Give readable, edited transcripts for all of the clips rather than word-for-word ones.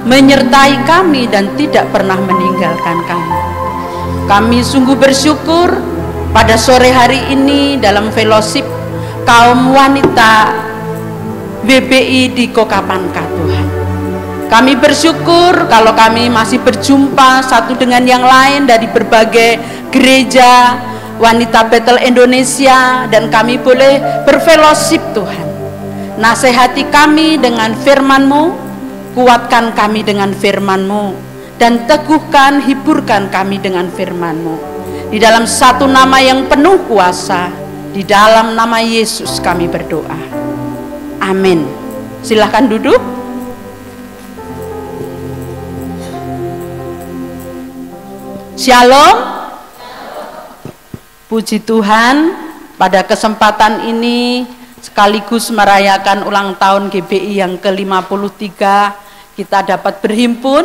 menyertai kami dan tidak pernah meninggalkan kami. Kami sungguh bersyukur pada sore hari ini dalam fellowship kaum wanita WBI di Kokapanka, Tuhan. Kami bersyukur kalau kami masih berjumpa satu dengan yang lain dari berbagai gereja wanita Bethel Indonesia, dan kami boleh berfellowship, Tuhan. Nasihati kami dengan firman-Mu, kuatkan kami dengan firman-Mu, dan teguhkan, hiburkan kami dengan firman-Mu. Di dalam satu nama yang penuh kuasa, di dalam nama Yesus kami berdoa. Amin. Silahkan duduk. Shalom. Puji Tuhan, pada kesempatan ini sekaligus merayakan ulang tahun GBI yang ke-53, kita dapat berhimpun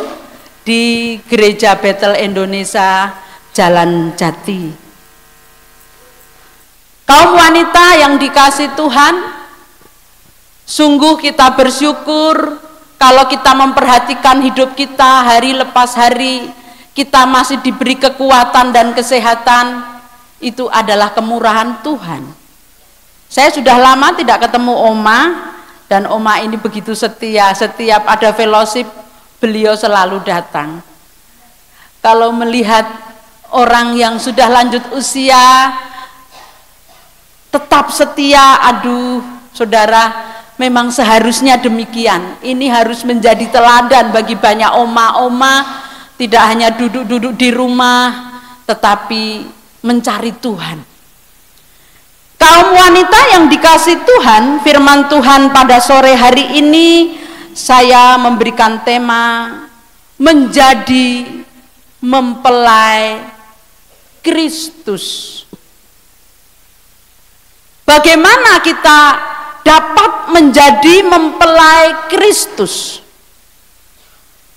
di Gereja Bethel Indonesia Jalan Jati. Kaum wanita yang dikasihi Tuhan, sungguh kita bersyukur kalau kita memperhatikan hidup kita hari lepas hari, kita masih diberi kekuatan dan kesehatan. Itu adalah kemurahan Tuhan. Saya sudah lama tidak ketemu Oma, dan Oma ini begitu setia. Setiap ada fellowship, beliau selalu datang. Kalau melihat orang yang sudah lanjut usia tetap setia, aduh saudara, memang seharusnya demikian. Ini harus menjadi teladan bagi banyak oma-oma, tidak hanya duduk-duduk di rumah, tetapi mencari Tuhan. Kaum wanita yang dikasihi Tuhan, firman Tuhan pada sore hari ini saya memberikan tema menjadi mempelai Kristus. Bagaimana kita dapat menjadi mempelai Kristus?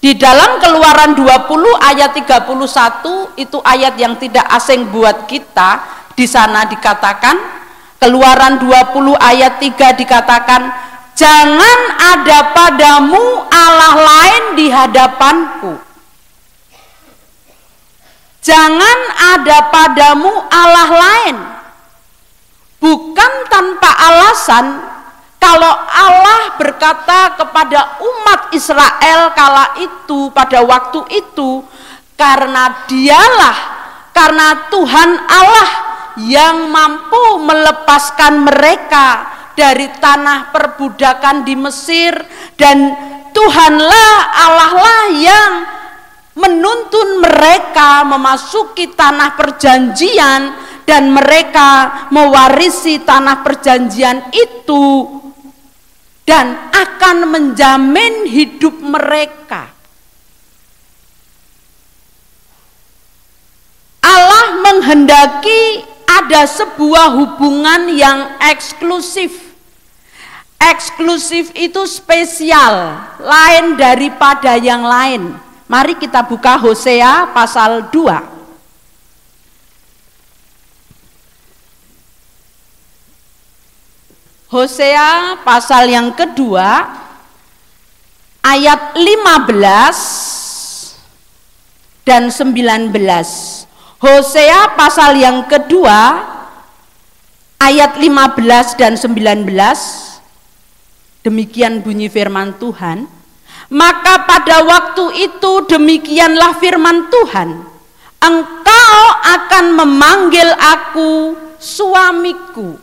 Di dalam Keluaran 20 ayat 31, itu ayat yang tidak asing buat kita. Di sana dikatakan, Keluaran 20 ayat 3 dikatakan, jangan ada padamu Allah lain di hadapanku. Jangan ada padamu Allah lain. Bukan tanpa alasan. Kalau Allah berkata kepada umat Israel kala itu, pada waktu itu, karena dialah, karena Tuhan Allah yang mampu melepaskan mereka dari tanah perbudakan di Mesir, dan Tuhanlah Allah lah yang menuntun mereka memasuki tanah perjanjian, dan mereka mewarisi tanah perjanjian itu dan akan menjamin hidup mereka. Allah menghendaki ada sebuah hubungan yang eksklusif. Eksklusif itu spesial, lain daripada yang lain. Mari kita buka Hosea pasal 2. Hosea pasal yang kedua ayat 15 dan 19. Hosea pasal yang kedua ayat 15 dan 19. Demikian bunyi firman Tuhan. Maka pada waktu itu demikianlah firman Tuhan, engkau akan memanggil aku suamiku,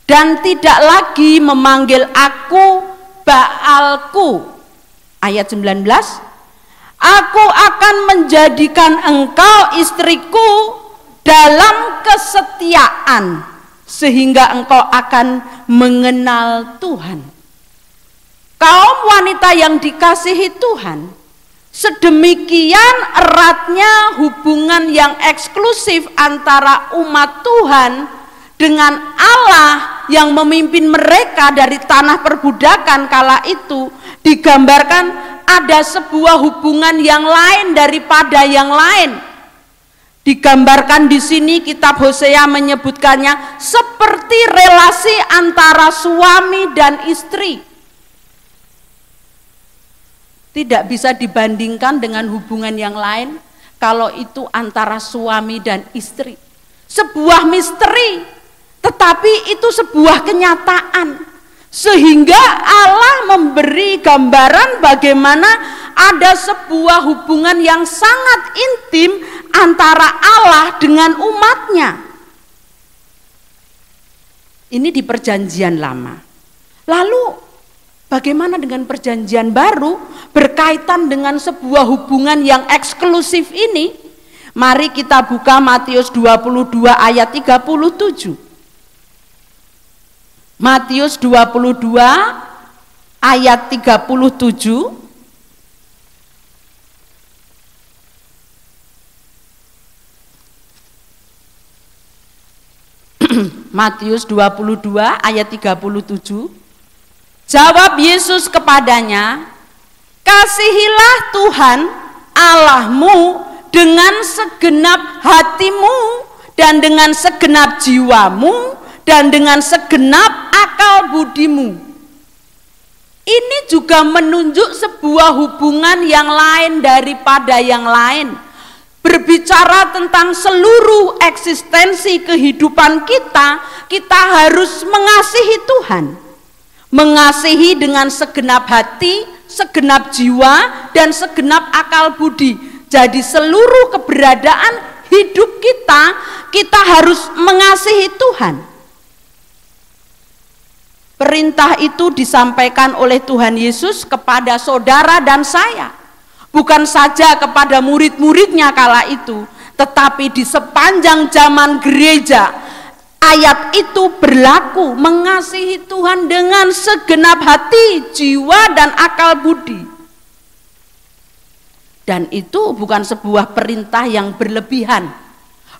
dan tidak lagi memanggil aku Baalku. Ayat 19, aku akan menjadikan engkau istriku dalam kesetiaan, sehingga engkau akan mengenal Tuhan. Kaum wanita yang dikasihi Tuhan, sedemikian eratnya hubungan yang eksklusif antara umat Tuhan dengan Allah yang memimpin mereka dari tanah perbudakan kala itu, digambarkan ada sebuah hubungan yang lain daripada yang lain. Digambarkan di sini kitab Hosea menyebutkannya seperti relasi antara suami dan istri. tidak bisa dibandingkan dengan hubungan yang lain kalau itu antara suami dan istri. Sebuah misteri, tetapi itu sebuah kenyataan. Sehingga Allah memberi gambaran bagaimana ada sebuah hubungan yang sangat intim antara Allah dengan umatnya. Ini di perjanjian lama. Lalu bagaimana dengan perjanjian baru berkaitan dengan sebuah hubungan yang eksklusif ini? Mari kita buka Matius 22 ayat 37. Matius 22 ayat 37. Matius 22 ayat 37. Jawab Yesus kepadanya, kasihilah Tuhan Allahmu dengan segenap hatimu dan dengan segenap jiwamu dan dengan segenap akal budimu. Ini juga menunjuk sebuah hubungan yang lain daripada yang lain. Berbicara tentang seluruh eksistensi kehidupan kita, kita harus mengasihi Tuhan. Mengasihi dengan segenap hati, segenap jiwa, dan segenap akal budi. Jadi seluruh keberadaan hidup kita, kita harus mengasihi Tuhan. Perintah itu disampaikan oleh Tuhan Yesus kepada saudara dan saya. Bukan saja kepada murid-muridnya kala itu, tetapi di sepanjang zaman gereja. Ayat itu berlaku, mengasihi Tuhan dengan segenap hati, jiwa, dan akal budi. Dan itu bukan sebuah perintah yang berlebihan,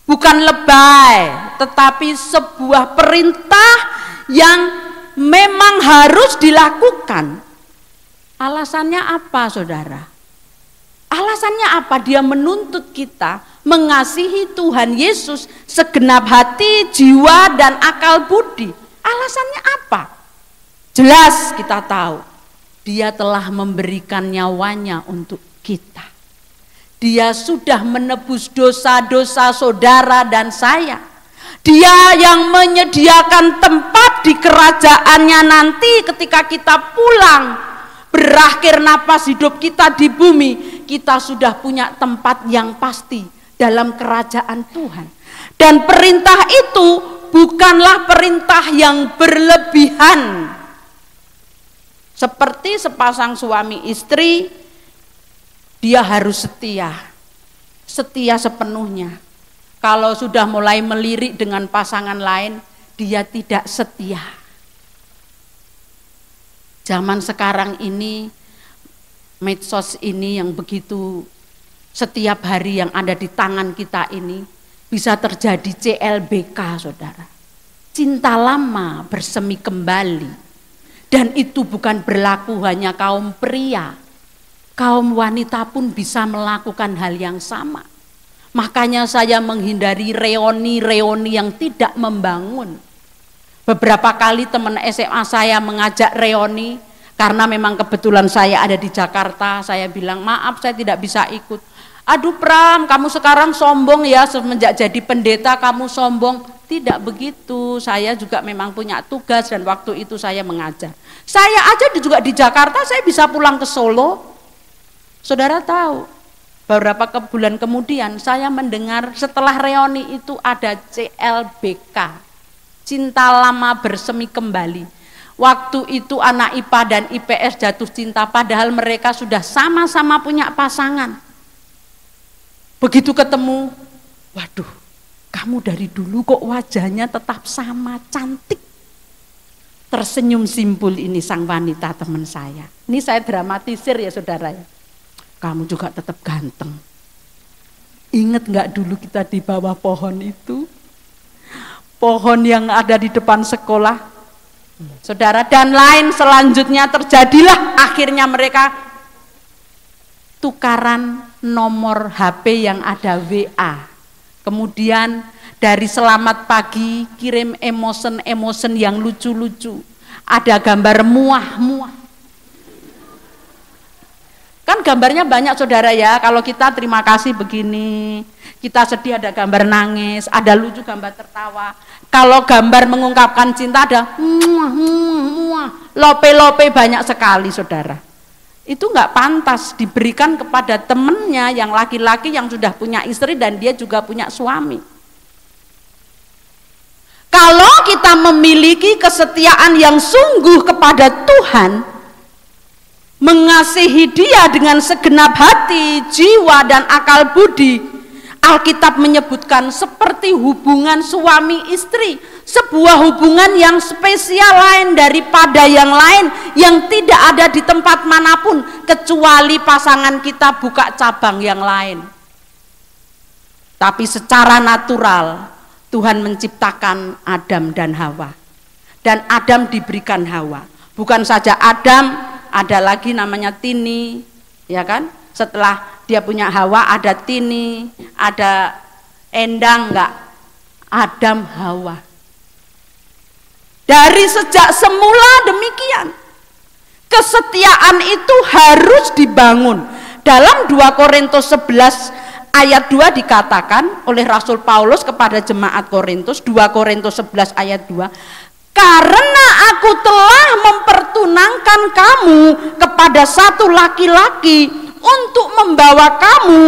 bukan lebay, tetapi sebuah perintah yang memang harus dilakukan. Alasannya apa, saudara? Alasannya apa dia menuntut kita mengasihi Tuhan Yesus segenap hati, jiwa, dan akal budi? Alasannya apa? Jelas kita tahu, dia telah memberikan nyawanya untuk kita. Dia sudah menebus dosa-dosa saudara dan saya. Dia yang menyediakan tempat di kerajaannya nanti ketika kita pulang, berakhir napas hidup kita di bumi, kita sudah punya tempat yang pasti dalam kerajaan Tuhan. Dan perintah itu bukanlah perintah yang berlebihan. Seperti sepasang suami istri, dia harus setia, setia sepenuhnya. Kalau sudah mulai melirik dengan pasangan lain, dia tidak setia. Zaman sekarang ini, medsos ini yang begitu setiap hari yang ada di tangan kita ini, bisa terjadi CLBK, saudara. Cinta lama bersemi kembali. Dan itu bukan berlaku hanya kaum pria. Kaum wanita pun bisa melakukan hal yang sama. Makanya saya menghindari reuni-reuni yang tidak membangun. Beberapa kali teman SMA saya mengajak reuni, karena memang kebetulan saya ada di Jakarta, saya bilang maaf saya tidak bisa ikut. Aduh Pram, kamu sekarang sombong ya, semenjak jadi pendeta kamu sombong. Tidak begitu, saya juga memang punya tugas dan waktu itu saya mengajar. Saya aja juga di Jakarta, saya bisa pulang ke Solo. Saudara tahu, beberapa bulan kemudian saya mendengar setelah reuni itu ada CLBK, cinta lama bersemi kembali. Waktu itu anak IPA dan IPS jatuh cinta padahal mereka sudah sama-sama punya pasangan. Begitu ketemu, waduh, kamu dari dulu kok wajahnya tetap sama, cantik. Tersenyum simpul ini sang wanita teman saya. Ini saya dramatisir ya saudara ya. Kamu juga tetap ganteng. Ingat gak dulu kita di bawah pohon itu? Pohon yang ada di depan sekolah. Saudara, dan lain selanjutnya terjadilah akhirnya mereka tukaran nomor HP yang ada WA. Kemudian dari selamat pagi kirim emotion yang lucu-lucu. Ada gambar muah-muah. Kan gambarnya banyak saudara ya, kalau kita terima kasih begini, kita sedih ada gambar nangis, ada lucu gambar tertawa. Kalau gambar mengungkapkan cinta ada lope-lope banyak sekali saudara. Itu nggak pantas diberikan kepada temennya yang laki-laki yang sudah punya istri dan dia juga punya suami. Kalau kita memiliki kesetiaan yang sungguh kepada Tuhan, mengasihi dia dengan segenap hati, jiwa dan akal budi, Alkitab menyebutkan seperti hubungan suami istri, sebuah hubungan yang spesial lain daripada yang lain, yang tidak ada di tempat manapun kecuali pasangan kita buka cabang yang lain. Tapi secara natural Tuhan menciptakan Adam dan Hawa, dan Adam diberikan Hawa. Bukan saja Adam, ada lagi namanya Tini, ya kan? Setelah dia punya Hawa ada Tini, ada Endang, enggak? Adam Hawa. Dari sejak semula demikian. Kesetiaan itu harus dibangun. Dalam 2 Korintus 11 ayat 2 dikatakan oleh Rasul Paulus kepada jemaat Korintus, 2 Korintus 11 ayat 2, karena aku telah mempertunangkan kamu kepada satu laki-laki untuk membawa kamu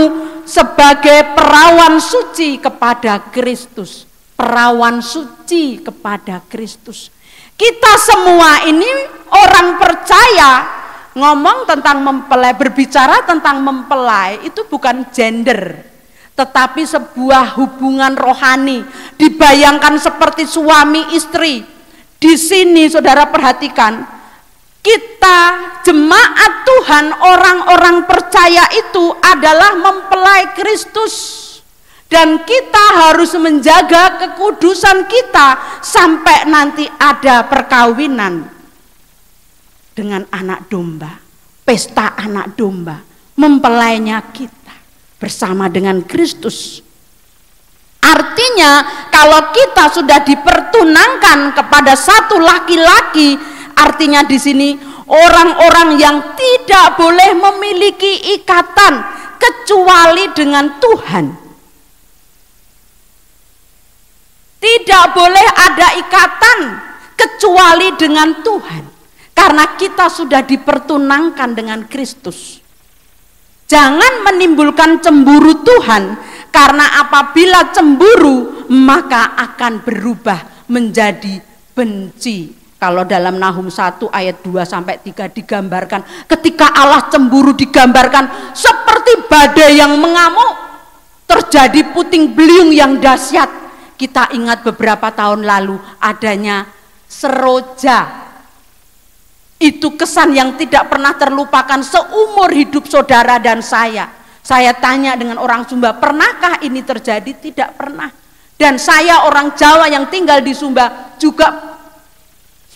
sebagai perawan suci kepada Kristus. Perawan suci kepada Kristus. Kita semua ini orang percaya, ngomong tentang mempelai, berbicara tentang mempelai itu bukan gender, tetapi sebuah hubungan rohani. Dibayangkan seperti suami istri. Di sini saudara perhatikan, kita jemaat Tuhan, orang-orang percaya itu adalah mempelai Kristus, dan kita harus menjaga kekudusan kita sampai nanti ada perkawinan dengan anak domba, pesta anak domba, mempelainya kita bersama dengan Kristus. Artinya kalau kita sudah dipertunangkan kepada satu laki-laki, artinya di sini orang-orang yang tidak boleh memiliki ikatan kecuali dengan Tuhan. Tidak boleh ada ikatan kecuali dengan Tuhan, karena kita sudah dipertunangkan dengan Kristus. Jangan menimbulkan cemburu Tuhan, karena apabila cemburu maka akan berubah menjadi benci. Kalau dalam Nahum 1 ayat 2 sampai 3 digambarkan, ketika Allah cemburu digambarkan seperti badai yang mengamuk, terjadi puting beliung yang dahsyat. Kita ingat beberapa tahun lalu adanya seroja. Itu kesan yang tidak pernah terlupakan seumur hidup saudara dan saya. Saya tanya dengan orang Sumba, pernahkah ini terjadi? Tidak pernah. Dan saya orang Jawa yang tinggal di Sumba juga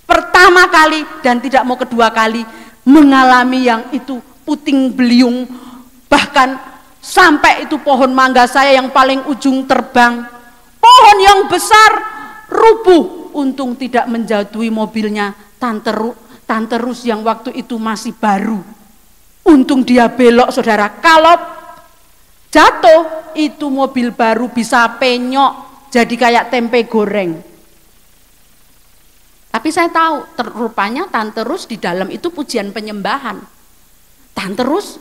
pertama kali dan tidak mau kedua kali mengalami yang itu puting beliung. Bahkan sampai itu pohon mangga saya yang paling ujung terbang. Pohon yang besar rubuh. Untung tidak menjatuhi mobilnya Tante Rus yang waktu itu masih baru. Untung dia belok saudara. Kalau jatuh itu mobil baru bisa penyok jadi kayak tempe goreng. Tapi saya tahu rupanya Tante Rus di dalam itu pujian penyembahan. Tante Rus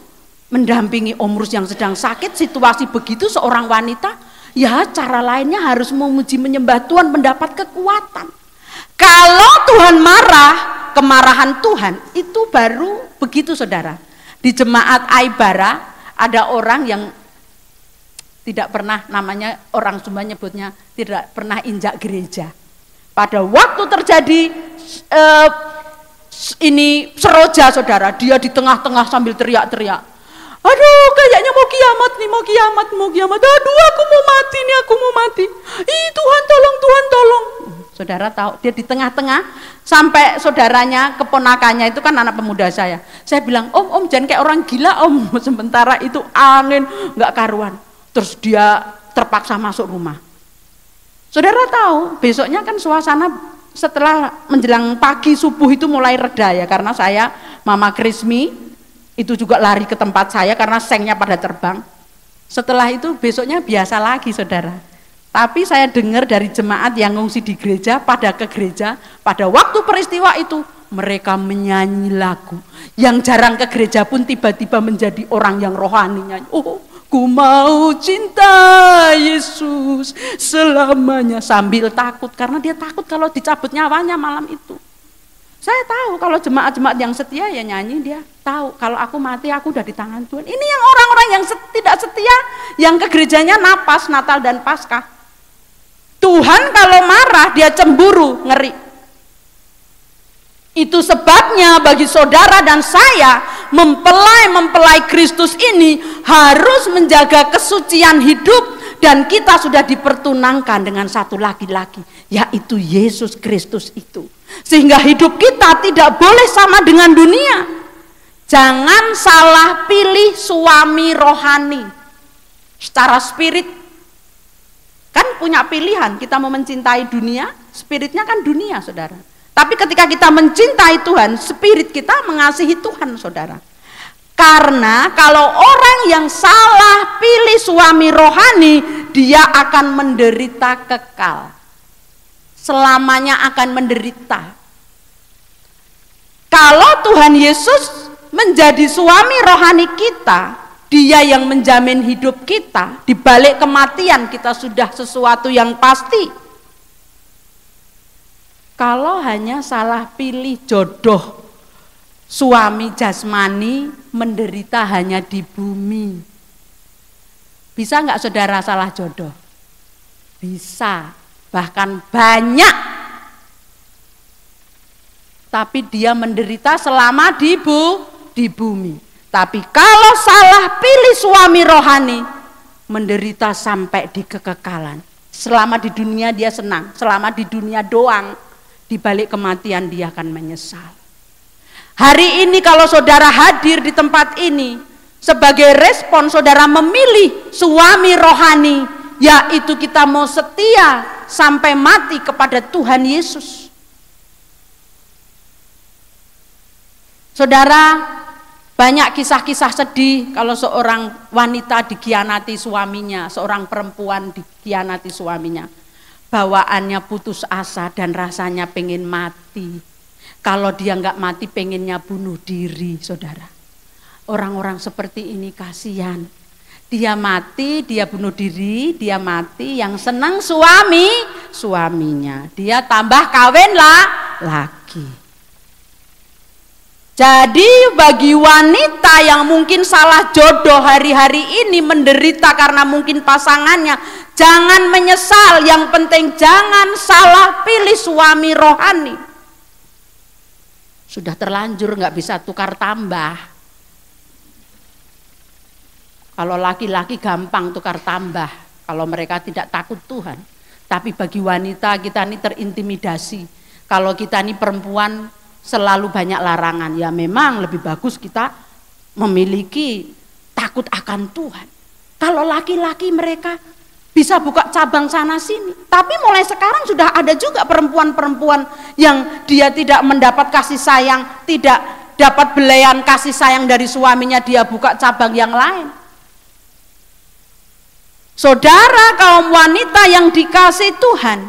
mendampingi Om Rus yang sedang sakit, situasi begitu seorang wanita, ya cara lainnya harus memuji menyembah Tuhan, mendapat kekuatan. Kalau Tuhan marah, kemarahan Tuhan itu baru begitu saudara. Di jemaat Aibara ada orang yang tidak pernah, namanya orang Sumba nyebutnya tidak pernah injak gereja. Pada waktu terjadi ini seroja saudara, dia di tengah-tengah sambil teriak-teriak, aduh kayaknya mau kiamat nih, mau kiamat, aduh aku mau mati nih, aku mau mati, ih Tuhan tolong. Saudara tahu dia di tengah-tengah, sampai saudaranya, keponakannya itu kan anak pemuda saya bilang, om jangan kayak orang gila om. Sementara itu angin nggak karuan, terus dia terpaksa masuk rumah. Saudara tahu besoknya kan suasana setelah menjelang pagi subuh itu mulai reda ya, karena saya Mama Krismi Itu juga lari ke tempat saya karena sengnya pada terbang. Setelah itu besoknya biasa lagi, saudara. Tapi saya dengar dari jemaat yang ngungsi di gereja, pada ke gereja, pada waktu peristiwa itu mereka menyanyi lagu. Yang jarang ke gereja pun tiba-tiba menjadi orang yang rohani nyanyi. Oh, ku mau cinta Yesus selamanya, sambil takut karena dia takut kalau dicabut nyawanya malam itu. Saya tahu kalau jemaat-jemaat yang setia ya nyanyi, dia tahu kalau aku mati aku udah di tangan Tuhan. Ini yang orang-orang yang tidak setia, yang ke gerejanya napas Natal dan Paskah. Tuhan kalau marah dia cemburu, ngeri. Itu sebabnya bagi saudara dan saya mempelai Kristus ini harus menjaga kesucian hidup. Dan kita sudah dipertunangkan dengan satu laki-laki, yaitu Yesus Kristus itu. Sehingga hidup kita tidak boleh sama dengan dunia. Jangan salah pilih suami rohani. Secara spirit, kan punya pilihan, kita mau mencintai dunia, spiritnya kan dunia, saudara. Tapi ketika kita mencintai Tuhan, spirit kita mengasihi Tuhan, saudara. Karena kalau orang yang salah pilih suami rohani, dia akan menderita kekal. Selamanya akan menderita. Kalau Tuhan Yesus menjadi suami rohani kita, dia yang menjamin hidup kita, di balik kematian kita sudah sesuatu yang pasti. Kalau hanya salah pilih jodoh, suami jasmani menderita hanya di bumi. Bisa nggak saudara salah jodoh? Bisa, bahkan banyak. Tapi dia menderita selama di bumi. Tapi kalau salah pilih suami rohani, menderita sampai di kekekalan. Selama di dunia dia senang, selama di dunia doang, di balik kematian dia akan menyesal. Hari ini kalau saudara hadir di tempat ini, sebagai respon saudara memilih suami rohani, yaitu kita mau setia sampai mati kepada Tuhan Yesus. Saudara, banyak kisah-kisah sedih kalau seorang wanita dikhianati suaminya, seorang perempuan dikhianati suaminya. Bawaannya putus asa dan rasanya pengen mati. Kalau dia nggak mati pengennya bunuh diri, saudara. Orang-orang seperti ini kasihan. Dia mati, dia bunuh diri, dia mati. Yang senang suaminya. Dia tambah kawin lagi. Jadi bagi wanita yang mungkin salah jodoh hari-hari ini menderita karena mungkin pasangannya, jangan menyesal. Yang penting jangan salah pilih suami rohani. Sudah terlanjur nggak bisa tukar tambah. Kalau laki-laki gampang tukar tambah, kalau mereka tidak takut Tuhan. Tapi bagi wanita kita ini terintimidasi. Kalau kita ini perempuan selalu banyak larangan. Ya memang lebih bagus kita memiliki takut akan Tuhan. Kalau laki-laki mereka bisa buka cabang sana sini. Tapi mulai sekarang sudah ada juga perempuan-perempuan yang dia tidak mendapat kasih sayang, tidak dapat belayan kasih sayang dari suaminya, dia buka cabang yang lain. Saudara kaum wanita yang dikasihi Tuhan,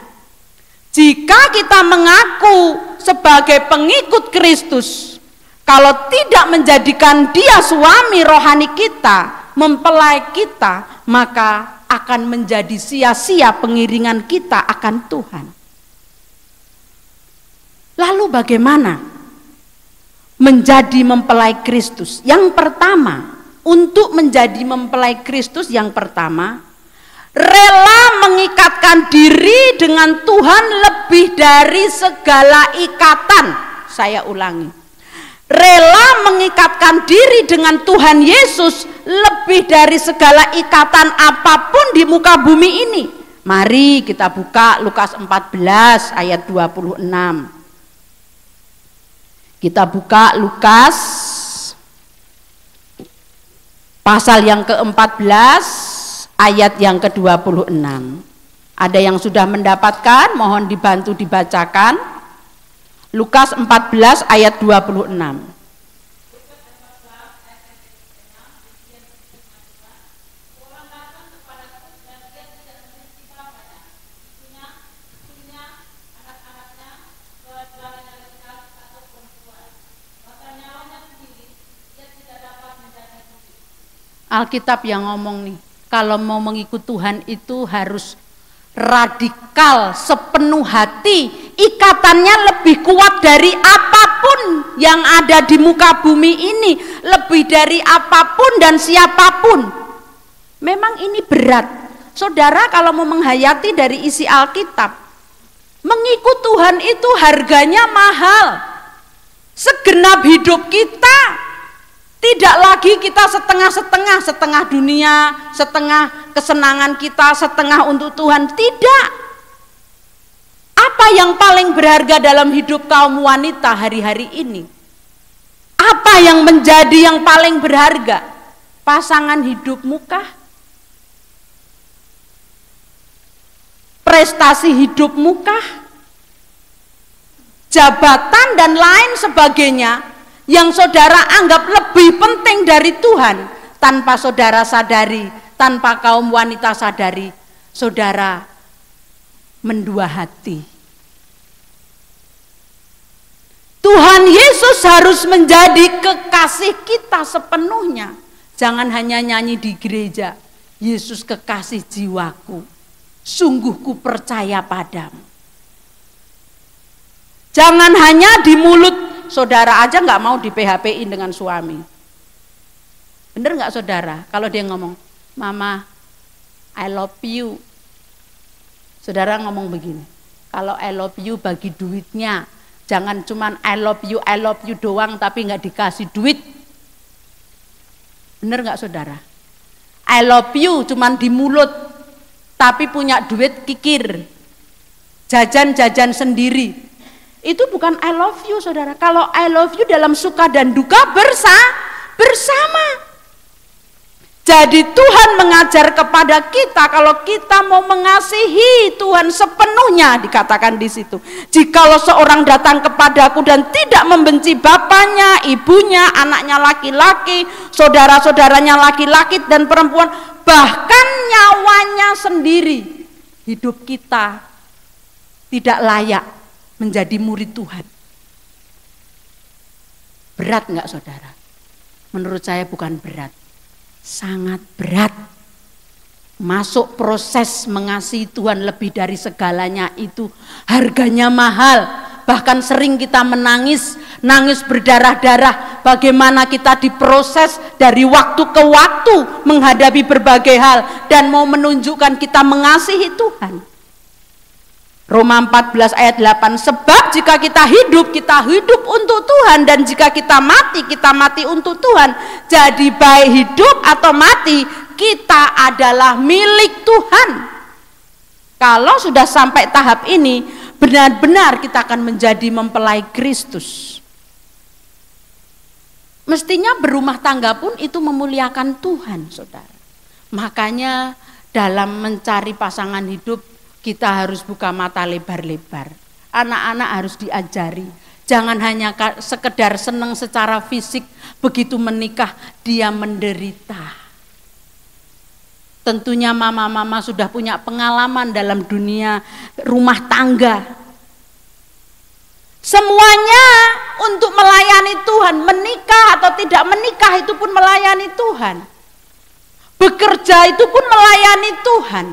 jika kita mengaku sebagai pengikut Kristus, kalau tidak menjadikan dia suami rohani kita, mempelai kita, maka akan menjadi sia-sia pengiringan kita akan Tuhan. Lalu bagaimana menjadi mempelai Kristus? Yang pertama, untuk menjadi mempelai Kristus yang pertama, rela mengikatkan diri dengan Tuhan lebih dari segala ikatan. Saya ulangi. Rela mengikatkan diri dengan Tuhan Yesus lebih dari segala ikatan apapun di muka bumi ini. Mari kita buka Lukas 14 ayat 26. Kita buka Lukas pasal yang ke-14 ayat yang ke-26. Ada yang sudah mendapatkan? Mohon dibantu dibacakan. Lukas 14 ayat 26. Alkitab yang ngomong nih, kalau mau mengikut Tuhan itu harus radikal, sepenuh hati, ikatannya lebih kuat dari apapun yang ada di muka bumi ini, lebih dari apapun dan siapapun. Memang ini berat. Saudara kalau mau menghayati dari isi Alkitab, mengikut Tuhan itu harganya mahal. Segenap hidup kita, tidak lagi kita setengah-setengah, setengah dunia, setengah kesenangan kita, setengah untuk Tuhan. Tidak. Apa yang paling berharga dalam hidup kaum wanita hari-hari ini? Apa yang menjadi yang paling berharga? Pasangan hidupmu kah? Prestasi hidupmu kah? Jabatan dan lain sebagainya yang saudara anggap lebih penting dari Tuhan, tanpa saudara sadari, tanpa kaum wanita sadari, saudara mendua hati. Tuhan Yesus harus menjadi kekasih kita sepenuhnya. Jangan hanya nyanyi di gereja, Yesus kekasih jiwaku, sungguh ku percaya padamu. Jangan hanya di mulut. Saudara aja nggak mau di PHP-in dengan suami. Bener nggak saudara? Kalau dia ngomong, Mama, I love you. Saudara ngomong begini, kalau I love you bagi duitnya. Jangan cuman I love you doang tapi nggak dikasih duit. Bener nggak saudara? I love you cuman di mulut, tapi punya duit kikir. Jajan-jajan sendiri. Itu bukan I love you saudara. Kalau I love you dalam suka dan duka bersama. Jadi Tuhan mengajar kepada kita kalau kita mau mengasihi Tuhan sepenuhnya, dikatakan di situ. Jikalau seorang datang kepadaku dan tidak membenci bapaknya, ibunya, anaknya laki-laki, saudara-saudaranya laki-laki dan perempuan, bahkan nyawanya sendiri, hidup kita tidak layak menjadi murid Tuhan. Berat enggak saudara? Menurut saya bukan berat, sangat berat. Masuk proses mengasihi Tuhan lebih dari segalanya itu harganya mahal. Bahkan sering kita menangis, nangis berdarah-darah. Bagaimana kita diproses dari waktu ke waktu menghadapi berbagai hal dan mau menunjukkan kita mengasihi Tuhan. Roma 14 ayat 8, sebab jika kita hidup untuk Tuhan, dan jika kita mati untuk Tuhan. Jadi baik hidup atau mati, kita adalah milik Tuhan. Kalau sudah sampai tahap ini, benar-benar kita akan menjadi mempelai Kristus. Mestinya berumah tangga pun itu memuliakan Tuhan, saudara. Makanya dalam mencari pasangan hidup, kita harus buka mata lebar-lebar. Anak-anak harus diajari. Jangan hanya sekedar senang secara fisik, begitu menikah dia menderita. Tentunya mama-mama sudah punya pengalaman dalam dunia rumah tangga. Semuanya untuk melayani Tuhan. Menikah atau tidak menikah itu pun melayani Tuhan. Bekerja itu pun melayani Tuhan.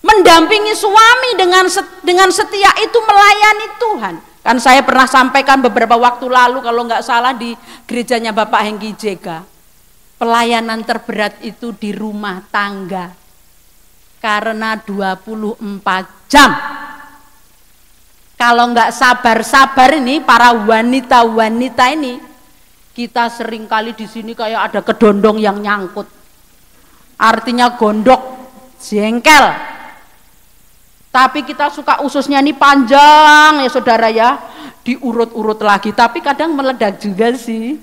Mendampingi suami dengan setia itu melayani Tuhan. Kan saya pernah sampaikan beberapa waktu lalu kalau nggak salah di gerejanya Bapak Hengki Jega. Pelayanan terberat itu di rumah tangga. Karena 24 jam. Kalau nggak sabar-sabar ini para wanita-wanita ini, kita sering kali di sini kayak ada kedondong yang nyangkut. Artinya gondok, jengkel. Tapi kita suka ususnya ini panjang ya saudara ya, diurut-urut lagi. Tapi kadang meledak juga sih.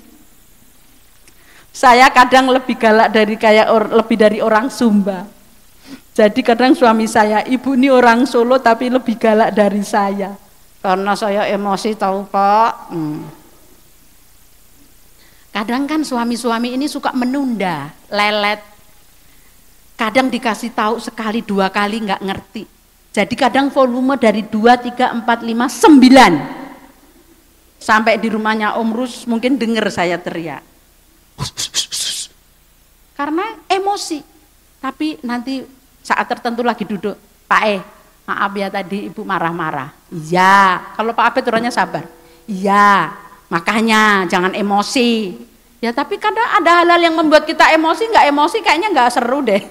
Saya kadang lebih galak lebih dari orang Sumba. Jadi kadang suami saya, ibu ini orang Solo tapi lebih galak dari saya. Karena saya emosi tahu Pak. Kadang kan suami-suami ini suka menunda, lelet. Kadang dikasih tahu sekali dua kali nggak ngerti. Jadi kadang volume dari 2, 3, 4, 5, 9. Sampai di rumahnya Om Rus mungkin dengar saya teriak. karena emosi. Tapi nanti saat tertentu lagi duduk, Pak maaf ya tadi Ibu marah-marah. Iya, kalau Pak Abed orangnya sabar. Iya, makanya jangan emosi. Ya tapi kadang ada hal-hal yang membuat kita emosi, nggak emosi kayaknya nggak seru deh.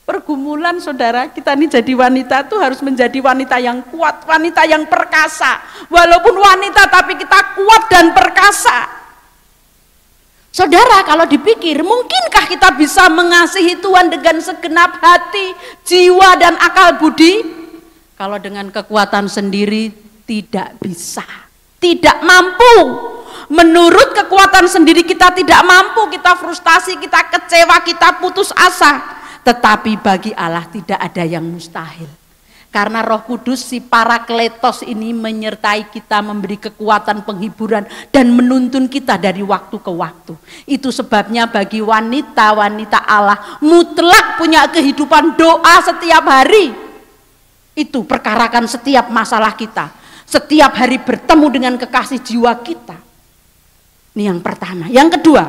Pergumulan saudara, kita ini jadi wanita tuh harus menjadi wanita yang kuat, wanita yang perkasa. Walaupun wanita tapi kita kuat dan perkasa. Saudara, kalau dipikir, mungkinkah kita bisa mengasihi Tuhan dengan segenap hati, jiwa dan akal budi? Kalau dengan kekuatan sendiri tidak bisa, tidak mampu. Menurut kekuatan sendiri kita tidak mampu, kita frustasi, kita kecewa, kita putus asa. Tetapi bagi Allah tidak ada yang mustahil. Karena Roh Kudus si Parakletos ini menyertai kita, memberi kekuatan penghiburan dan menuntun kita dari waktu ke waktu. Itu sebabnya bagi wanita-wanita Allah mutlak punya kehidupan doa setiap hari. Itu perkarakan setiap masalah kita. Setiap hari bertemu dengan kekasih jiwa kita. Ini yang pertama. Yang kedua,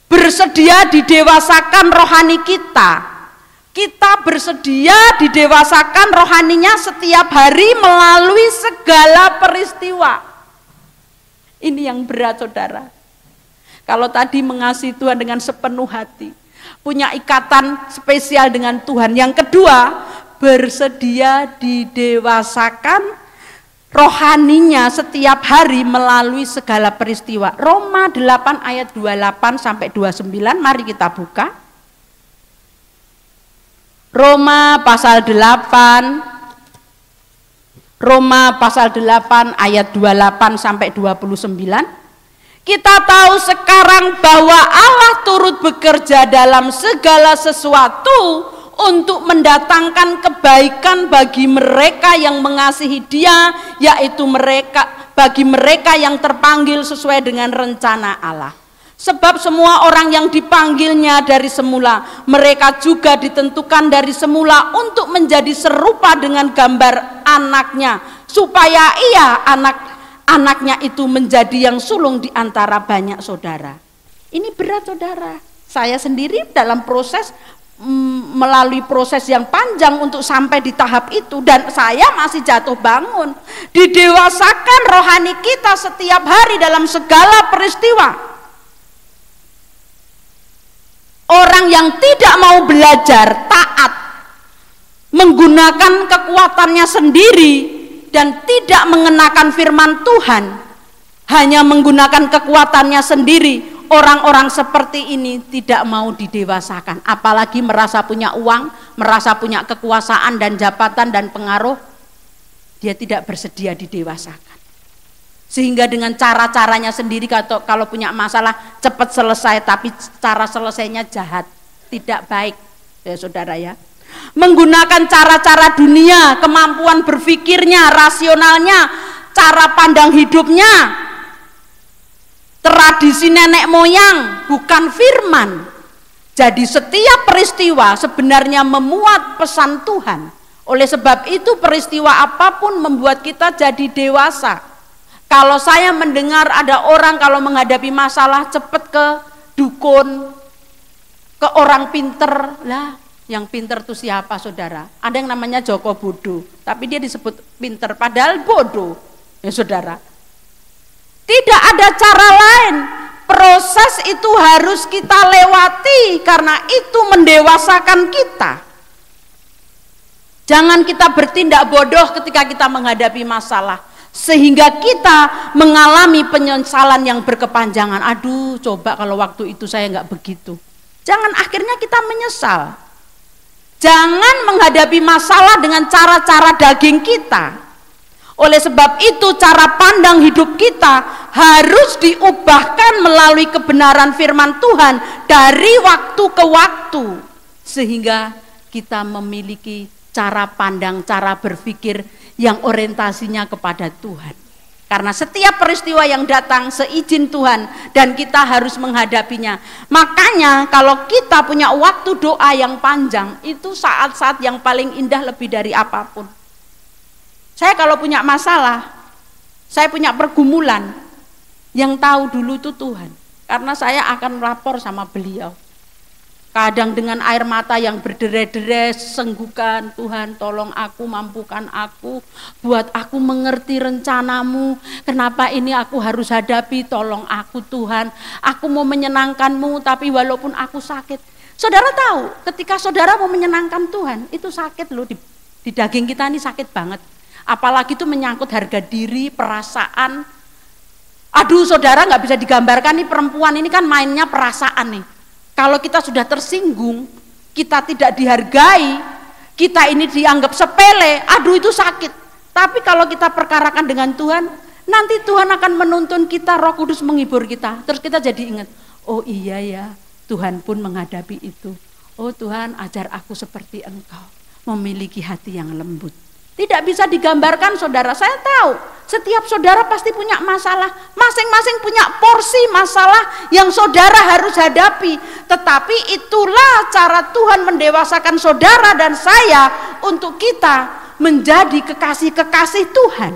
bersedia didewasakan rohani kita. Kita bersedia didewasakan rohaninya setiap hari melalui segala peristiwa. Ini yang berat saudara. Kalau tadi mengasihi Tuhan dengan sepenuh hati, punya ikatan spesial dengan Tuhan. Yang kedua, bersedia didewasakan rohaninya setiap hari melalui segala peristiwa. Roma 8 ayat 28 sampai 29, mari kita buka. Roma pasal 8 ayat 28 sampai 29. Kita tahu sekarang bahwa Allah turut bekerja dalam segala sesuatu untuk mendatangkan kebaikan bagi mereka yang mengasihi Dia, yaitu bagi mereka yang terpanggil sesuai dengan rencana Allah. Sebab semua orang yang dipanggilnya dari semula, mereka juga ditentukan dari semula untuk menjadi serupa dengan gambar anaknya, supaya anaknya itu menjadi yang sulung di antara banyak saudara. Ini berat saudara. Saya sendiri dalam proses, melalui proses yang panjang untuk sampai di tahap itu, dan saya masih jatuh bangun. Didewasakan rohani kita setiap hari dalam segala peristiwa. Orang yang tidak mau belajar taat, menggunakan kekuatannya sendiri dan tidak mengenakan firman Tuhan, hanya menggunakan kekuatannya sendiri, orang-orang seperti ini tidak mau didewasakan. Apalagi merasa punya uang, merasa punya kekuasaan dan jabatan dan pengaruh, dia tidak bersedia didewasakan. Sehingga dengan cara-caranya sendiri, kalau punya masalah cepat selesai, tapi cara selesainya jahat, tidak baik ya saudara ya. Menggunakan cara-cara dunia, kemampuan berpikirnya, rasionalnya, cara pandang hidupnya, tradisi nenek moyang, bukan firman. Jadi setiap peristiwa sebenarnya memuat pesan Tuhan. Oleh sebab itu peristiwa apapun membuat kita jadi dewasa. Kalau saya mendengar ada orang kalau menghadapi masalah cepat ke dukun, ke orang pinter, lah yang pinter itu siapa saudara? Ada yang namanya Joko Bodo, tapi dia disebut pinter padahal bodoh ya saudara. Tidak ada cara lain, proses itu harus kita lewati karena itu mendewasakan kita. Jangan kita bertindak bodoh ketika kita menghadapi masalah, sehingga kita mengalami penyesalan yang berkepanjangan. Aduh, coba kalau waktu itu saya nggak begitu. Jangan akhirnya kita menyesal. Jangan menghadapi masalah dengan cara-cara daging kita. Oleh sebab itu cara pandang hidup kita harus diubahkan melalui kebenaran firman Tuhan dari waktu ke waktu, sehingga kita memiliki cara pandang, cara berpikir yang orientasinya kepada Tuhan. Karena setiap peristiwa yang datang seizin Tuhan dan kita harus menghadapinya. Makanya kalau kita punya waktu doa yang panjang, itu saat-saat yang paling indah lebih dari apapun. Saya kalau punya masalah, saya punya pergumulan, yang tahu dulu itu Tuhan. karena saya akan lapor sama beliau. Kadang dengan air mata yang berderai-derai, senggukan, Tuhan tolong aku, mampukan aku, buat aku mengerti rencanamu, kenapa ini aku harus hadapi, tolong aku Tuhan, aku mau menyenangkanmu tapi walaupun aku sakit. Saudara tahu ketika saudara mau menyenangkan Tuhan, itu sakit loh, di daging kita ini sakit banget, apalagi itu menyangkut harga diri, perasaan. Aduh saudara gak bisa digambarkan nih, perempuan ini kan mainnya perasaan nih. Kalau kita sudah tersinggung, kita tidak dihargai, kita ini dianggap sepele, aduh itu sakit. Tapi kalau kita perkarakan dengan Tuhan, nanti Tuhan akan menuntun kita, Roh Kudus menghibur kita. Terus kita jadi ingat, oh iya ya, Tuhan pun menghadapi itu. Oh Tuhan, ajar aku seperti Engkau, memiliki hati yang lembut. Tidak bisa digambarkan saudara, saya tahu setiap saudara pasti punya masalah, masing-masing punya porsi masalah yang saudara harus hadapi. Tetapi itulah cara Tuhan mendewasakan saudara dan saya untuk kita menjadi kekasih-kekasih Tuhan.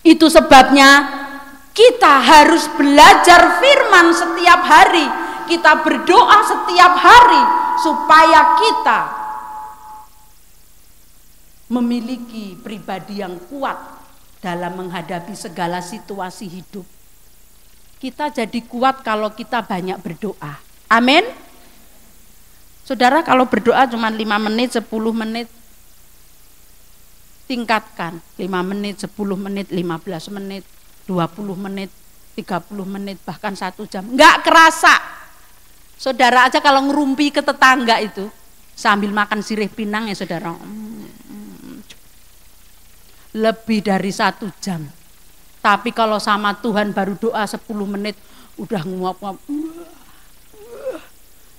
Itu sebabnya kita harus belajar firman setiap hari, kita berdoa setiap hari supaya kita memiliki pribadi yang kuat dalam menghadapi segala situasi hidup. Kita jadi kuat kalau kita banyak berdoa. Amin. Saudara, kalau berdoa cuma 5 menit, 10 menit, tingkatkan 5 menit, 10 menit, 15 menit, 20 menit, 30 menit, bahkan 1 jam. Enggak kerasa. Saudara aja kalau ngerumpi ke tetangga itu sambil makan sirih pinang ya saudara, lebih dari 1 jam. Tapi kalau sama Tuhan baru doa 10 menit udah nguap-nguap,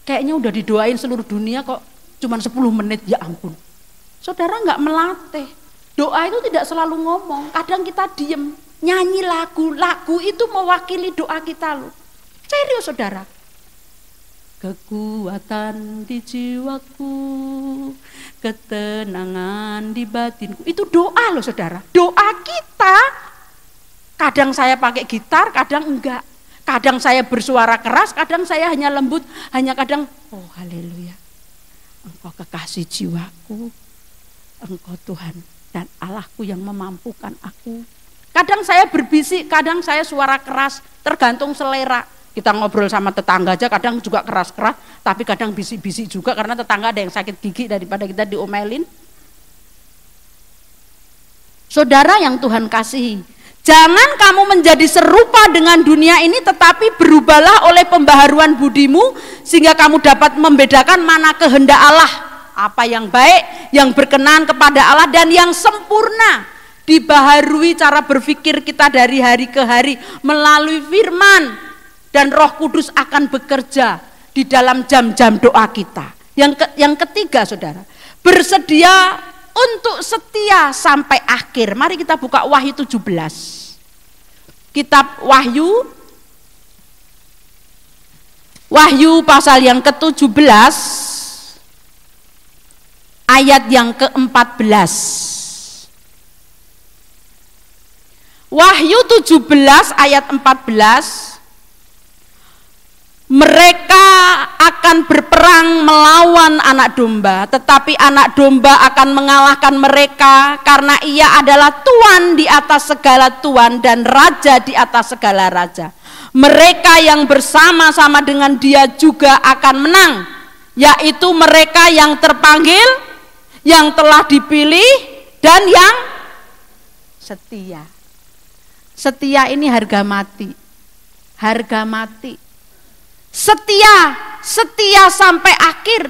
kayaknya udah didoain seluruh dunia kok cuma 10 menit, ya ampun. Saudara nggak melatih. Doa itu tidak selalu ngomong, kadang kita diem, nyanyi lagu itu mewakili doa kita loh. Serius saudara. Kekuatan di jiwaku, ketenangan di batinku, itu doa loh saudara. Doa kita, kadang saya pakai gitar, kadang enggak, kadang saya bersuara keras, kadang saya hanya lembut, hanya kadang oh haleluya, Engkau kekasih jiwaku, Engkau Tuhan dan Allahku yang memampukan aku. Kadang saya berbisik, kadang saya suara keras, tergantung selera. Kita ngobrol sama tetangga aja kadang juga keras-keras, tapi kadang bisik-bisik juga karena tetangga ada yang sakit gigi daripada kita diomelin. Saudara yang Tuhan kasihi, jangan kamu menjadi serupa dengan dunia ini, tetapi berubahlah oleh pembaharuan budimu sehingga kamu dapat membedakan mana kehendak Allah, apa yang baik, yang berkenan kepada Allah dan yang sempurna. Dibaharui cara berpikir kita dari hari ke hari melalui firman. Dan Roh Kudus akan bekerja di dalam jam-jam doa kita. Yang ketiga saudara, bersedia untuk setia sampai akhir. Mari kita buka Wahyu 17. Kitab Wahyu pasal yang ke-17 ayat yang ke-14. Wahyu 17 ayat 14. Mereka akan berperang melawan anak domba, tetapi anak domba akan mengalahkan mereka karena ia adalah Tuan di atas segala tuan dan Raja di atas segala raja. Mereka yang bersama-sama dengan dia juga akan menang, yaitu mereka yang terpanggil, yang telah dipilih, dan yang setia. Setia ini harga mati. Harga mati. Setia sampai akhir.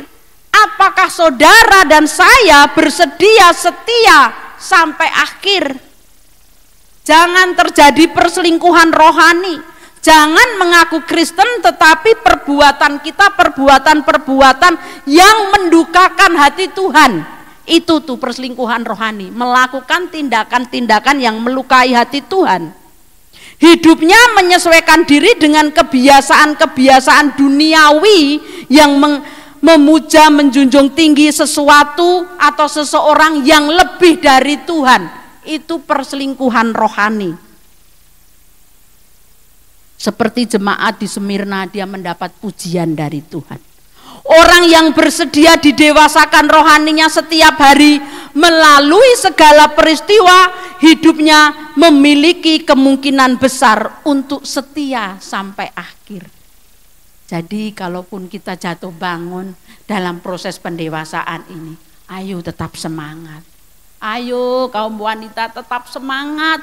Apakah saudara dan saya bersedia setia sampai akhir? Jangan terjadi perselingkuhan rohani. Jangan mengaku Kristen tetapi perbuatan kita perbuatan-perbuatan yang mendukakan hati Tuhan. Itu tuh perselingkuhan rohani, melakukan tindakan-tindakan yang melukai hati Tuhan. Hidupnya menyesuaikan diri dengan kebiasaan-kebiasaan duniawi yang memuja, menjunjung tinggi sesuatu atau seseorang yang lebih dari Tuhan. Itu perselingkuhan rohani. Seperti jemaat di Smyrna, dia mendapat pujian dari Tuhan. Orang yang bersedia didewasakan rohaninya setiap hari melalui segala peristiwa hidupnya memiliki kemungkinan besar untuk setia sampai akhir. Jadi kalaupun kita jatuh bangun dalam proses pendewasaan ini, ayo tetap semangat. Ayo kaum wanita tetap semangat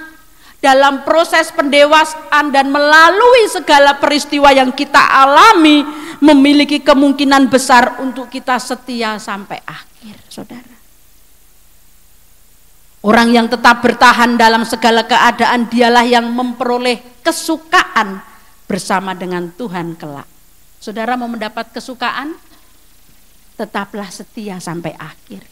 dalam proses pendewasaan, dan melalui segala peristiwa yang kita alami memiliki kemungkinan besar untuk kita setia sampai akhir, saudara. Orang yang tetap bertahan dalam segala keadaan, dialah yang memperoleh kesukaan bersama dengan Tuhan kelak. Saudara mau mendapat kesukaan? Tetaplah setia sampai akhir.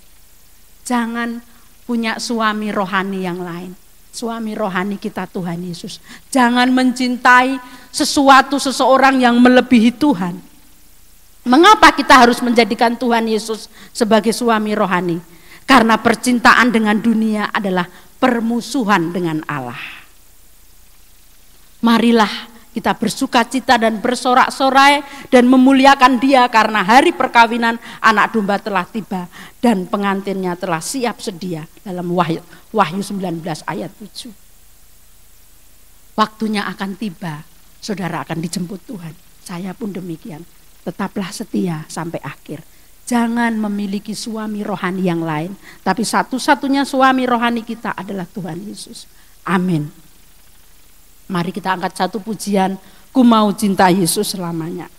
Jangan punya suami rohani yang lain. Suami rohani kita Tuhan Yesus. Jangan mencintai seseorang yang melebihi Tuhan. Mengapa kita harus menjadikan Tuhan Yesus sebagai suami rohani? Karena percintaan dengan dunia adalah permusuhan dengan Allah. Marilah kita bersuka cita dan bersorak-sorai dan memuliakan Dia, karena hari perkawinan anak domba telah tiba dan pengantinnya telah siap sedia, dalam Wahyu 19 ayat 7. Waktunya akan tiba, saudara akan dijemput Tuhan. Saya pun demikian. Tetaplah setia sampai akhir. Jangan memiliki suami rohani yang lain, tapi satu-satunya suami rohani kita adalah Tuhan Yesus. Amin. Mari kita angkat satu pujian, ku mau cinta Yesus selamanya.